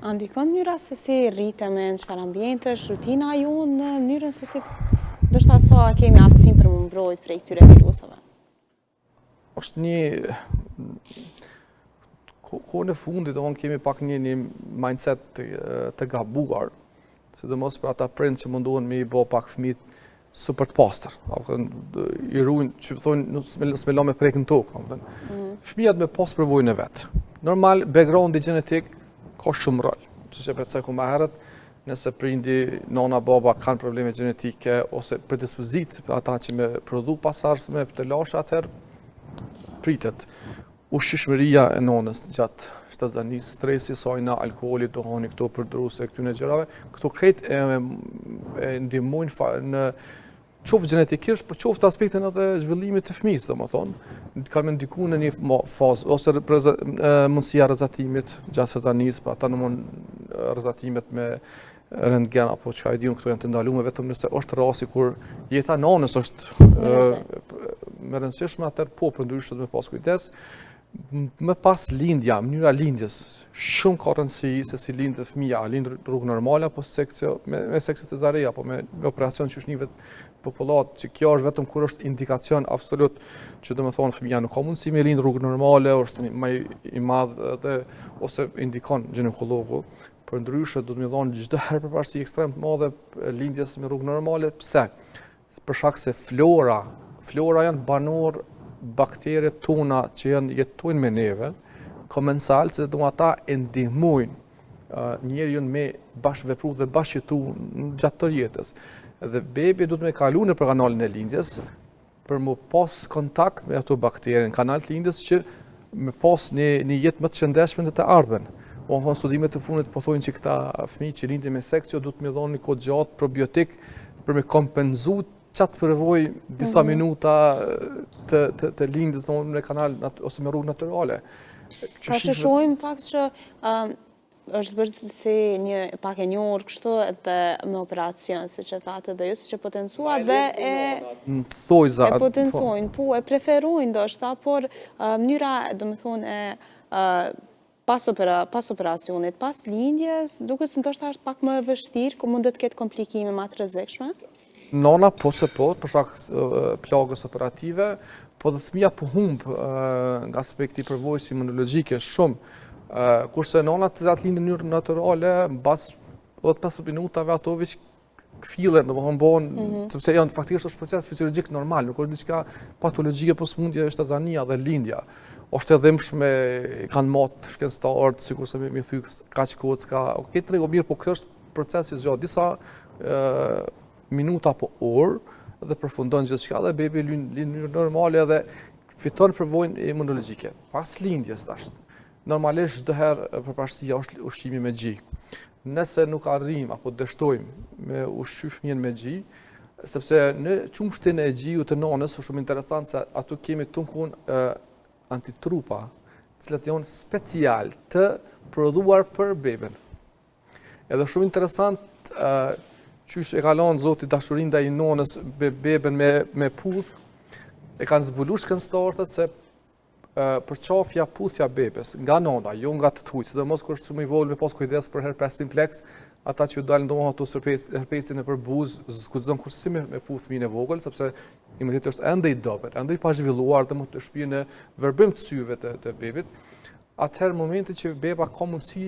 A ndikon mënyra se si rritemi në çfarë ambientesh, rutina jonë në mënyrën se si ndoshta sa kemi aftësinë për më mbrojt prej këtyre viruseve? Është një kohën e fundit, kemi pak një mindset të gabuar, sidomos për ata prind që mundohen me i bë pak fëmijët super të pastër. I ruajnë, që thonë, s'me la me prek në tokë. Fëmijët me pas përvojën e vet. Normal, backgroundi gjenetik ka shumë rol. Siç e përcaktu më herët, nëse prindi, nona, baba kanë probleme gjenetike ose predispozit për ata që me prodhu pasardhësme të lashë, atëherë pritet ushqishmëria e nonës gjatë shtazani's, stresi sajna, alkoholi, duhani, këto përdoruse këtyre gjërave, këto krejt e ndihmojnë në qoftë gjenetikisht, por qoftë aspektin edhe zhvillimit të fëmijës, domethënë, kanë ndikuar në një fazë ose mundësia rrezatimit gjatë shtazani's, për ata rrezatimet me rentgen apo çka e diun këto janë të ndaluara vetëm nëse është rasti kur jeta e nonës është më rëndësishme, atëherë po përndryshe me pas kujdes. Më pas lindja, mënyra lindjes, shumë ka rëndësi se si lindë fëmija, a lindë rrugë normale, apo me sekcio cezareja, apo me operacion që shnivet popullat, që kjo është vetëm kur është indikacion absolut që do me thonë fëmija nuk ka mundësi me lindë rrugë normale, është më i madhë dhe ose indikon ginekologu, për ndryshe do të me thonë çdo herë përparësi ekstrem të madhe lindjes me rrugë normale, pse? Për shkak se flora janë banor bakteriet tona që jetojnë me neve, komensal, që do ata e ndihmojnë njeriun me bashkëvepru dhe bashkëjetu gjatë të jetës. Dhe bebi do të me kalu në për kanalin e lindjes, për më pas kontakt me ato bakterien, kanal të lindjes që me pas një jetë më të shëndeshme dhe të ardhmen. Studimet të fundit po thojnë që këta fëmijë që lindin me sekcio do të me dhonë një kohë gjatë probiotik për me kompenzu qatë përvoj disa minuta të lindjes në kanal ose me rrugë naturale. Pra që shohim fakt që është bërë si një pak e njohur kështu edhe me operacion, si që thate dhe ju, si që potencua dhe e potencojnë, po e preferojnë ndoshta, por mënyra, do me thonë, pas operacionit, pas lindjes, duket se ndoshta është pak më vështirë, ku mundet të ketë komplikime më të rrezikshme? Nona po se po, për shkak plagës operative, po dhe fëmija po humbë nga aspekti përvojës imunologjike shumë, kurse nona të cilat lindin në mënyrë natyrale, mbas 15 minutave ato veç këfillen, sepse janë faktikisht është proces fiziologjik normal, nuk është diçka patologjike, po smundja është azania dhe lindja. Është e dhimbshme, kanë matë shkencëtarët, sikur se me thy kaq kocka, këtë trego mirë, po kjo është proces që zgjatë disa minuta po orë dhe përfundon gjithçka dhe bebi lind në mënyrë normale dhe fiton përvojën imunologjike. Pas lindjes tash, normalisht çdo herë përparësia është ushqimi me gjy. Nëse nuk arrijmë apo dështojmë me ushqy fëmijën me gjy, sepse në qumshtin e gjijut të nonës është shumë interesant se aty kemi tunkun antitrupa, të cilat janë special të prodhuar për beben. Edhe shumë interesant qysh e ka lanë Zoti dashurinë ndaj nonës beben me puth, e kanë zbulu shkencëtarët se përqafja puthja bebes nga nona, jo nga të thuj, sidomos kur është shumë i vogël me pas kujdes për herpes simplex, ata që dalin domosdoshmë ato herpesin nëpër buzë, zguxon kurse si me puth fëmijën e vogël, sepse imuniteti është ende i dobët, ende i pa zhvilluar dhe mund të shpijë në verbim të syve të bebit. Atëherë momenti që beba ka mundësi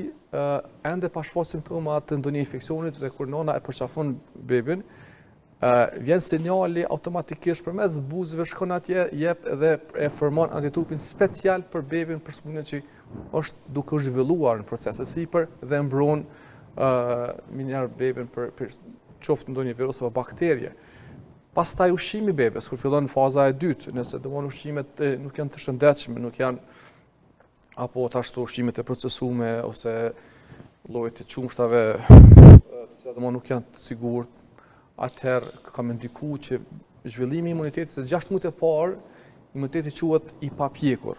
ende pa shfaq simptoma të ndonjë infeksionit dhe kur nona e përqafon bebin, vjen sinjali automatikisht përmes buzëve shkon atje, jep dhe e formon antitrupin special për bebin për sëmundjen që është duke u zhvilluar në procese sipër dhe mbron minjar bebin për qoftë ndonjë virus apo bakterie. Pastaj ushqimi bebes, kur fillon faza e dytë, nëse domon ushqimet nuk janë të shëndetshme, nuk janë apo ashtu ushqimet e procesume ose llojet e qumshtave të cilat domon nuk janë të sigurt, atëherë ka më ndikuar që zhvillimi i imunitetit se 6 muaj e parë imuniteti quhet i papjekur,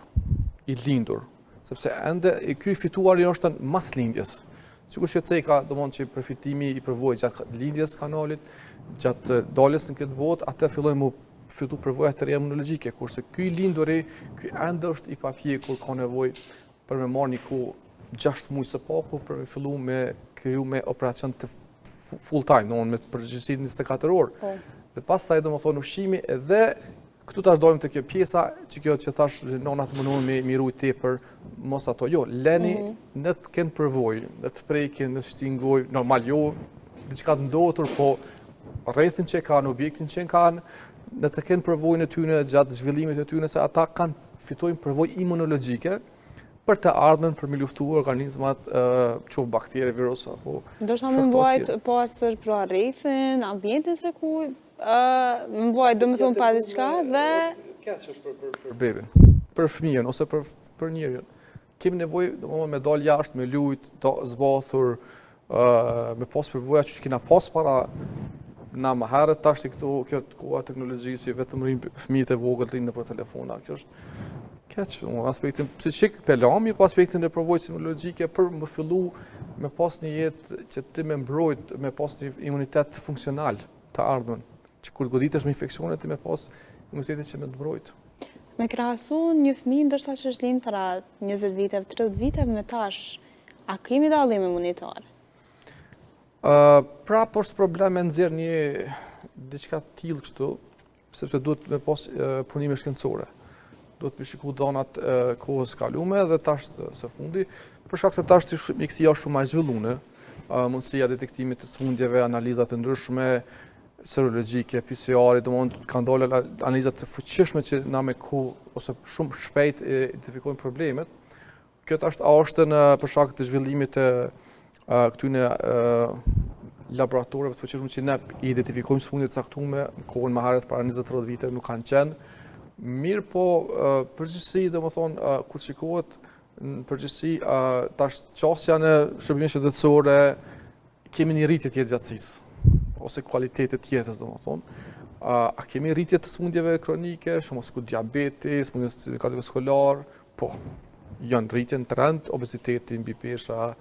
i lindur, sepse ende ky fituari është mas lindjes. Sikur që ceka, domon që përfitimi i përvojë gjatë lindjes kanalit, gjatë daljes në këtë botë, atë fillojnë mu fitu përvoja të reja imunologjike, kurse ky linduri, ky ende është i papjekur, ka nevojë për me marrë një kohë 6 muaj së paku për me fillu me kriju me operacion të full time, me përgjithësi 24 orë. Dhe pastaj domethënë ushqimi edhe këtu tash dojmë të kjo pjesa që kjo që thash nonat mundohen me miru tepër, mos ato jo. Leni në të kenë përvojë, në të prekin, në të shtingoj, normal jo diçka të ndotur, po rrethin që kanë, objektin që kanë, në të kenë përvojën e tyre gjatë zhvillimit e tyre se ata fitojnë përvojë imunologjike për të ardhmen për me luftu organizmat qoftë bakterie, virus apo ndoshta më mbajt po asër pra rrethin, ambientin se ku më mbajt domethënë pa diçka dhe keq është për bebin, për fëmijën ose për njeriu. Kemi nevojë domethënë me dal jashtë, me lujt, të zbathur, me pas përvoja që kena pas para na më herët tash këtu kjo koha teknologjisë vetëm rrin fëmijët e vogël rrinë nëpër telefona. Kjo është keq, aspektin psiqik pelami, po aspektin e përvojës imunologjike për më fillu me pas një jetë që ti me mbrojt, me pas një imunitet funksional të ardhmen, që kur goditesh me infeksione ti me pas imunitetin që me të mbrojt. Me krahasu një fëmijë ndoshta që është lind para 20 viteve, 30 viteve me tash, a kemi dallim imunitar? Pra, po është probleme nxjerr një diçka të tillë kështu, sepse duhet me pas punime shkencore. Duhet me shiku dhënat kohës kalume dhe tash së fundi, për shkak se tash mjekësia është shumë më e zhvilluar, mundësia detektimit të sëmundjeve, analiza të ndryshme, serologjike, PCR, domthonë kanë dalë analiza të fuqishme që na me kohë ose shumë shpejt identifikojnë problemet. Kjo tash është për shkak të zhvillimit të këtyne laboratorëve të fuqishme që ne identifikojmë sëmundje të caktuara në kohën më herët para 20-30 vite nuk kanë qenë. Mirë po, përgjithësi, domethënë, kur shikohet në përgjithësi, tash qasja në shërbime shëndetësore, kemi një rritje të jetëgjatësisë, ose kualitetit të jetës, domethënë. A kemi rritje të sëmundjeve kronike, shumë si diabeti, sëmundjes kardiovaskular, po, janë rritje në trend, obeziteti, mbi pesha,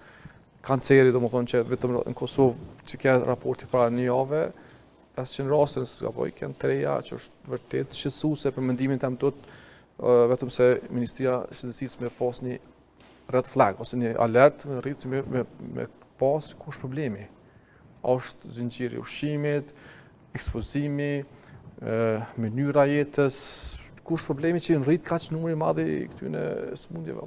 kanceri, domethënë që vetëm në Kosovë që ka raporti para një jave, 500 raste apo i kanë 3 që është vërtet shqetësuese për mendimin tim tot, vetëm se Ministria e Shëndetësisë me pas një red flag ose një alert me rritë me pas kush problemi. A është zinxhiri i ushqimit, ekspozimi, mënyra jetës, kush problemi që rrit kaq numri i madh i këtyre sëmundjeve.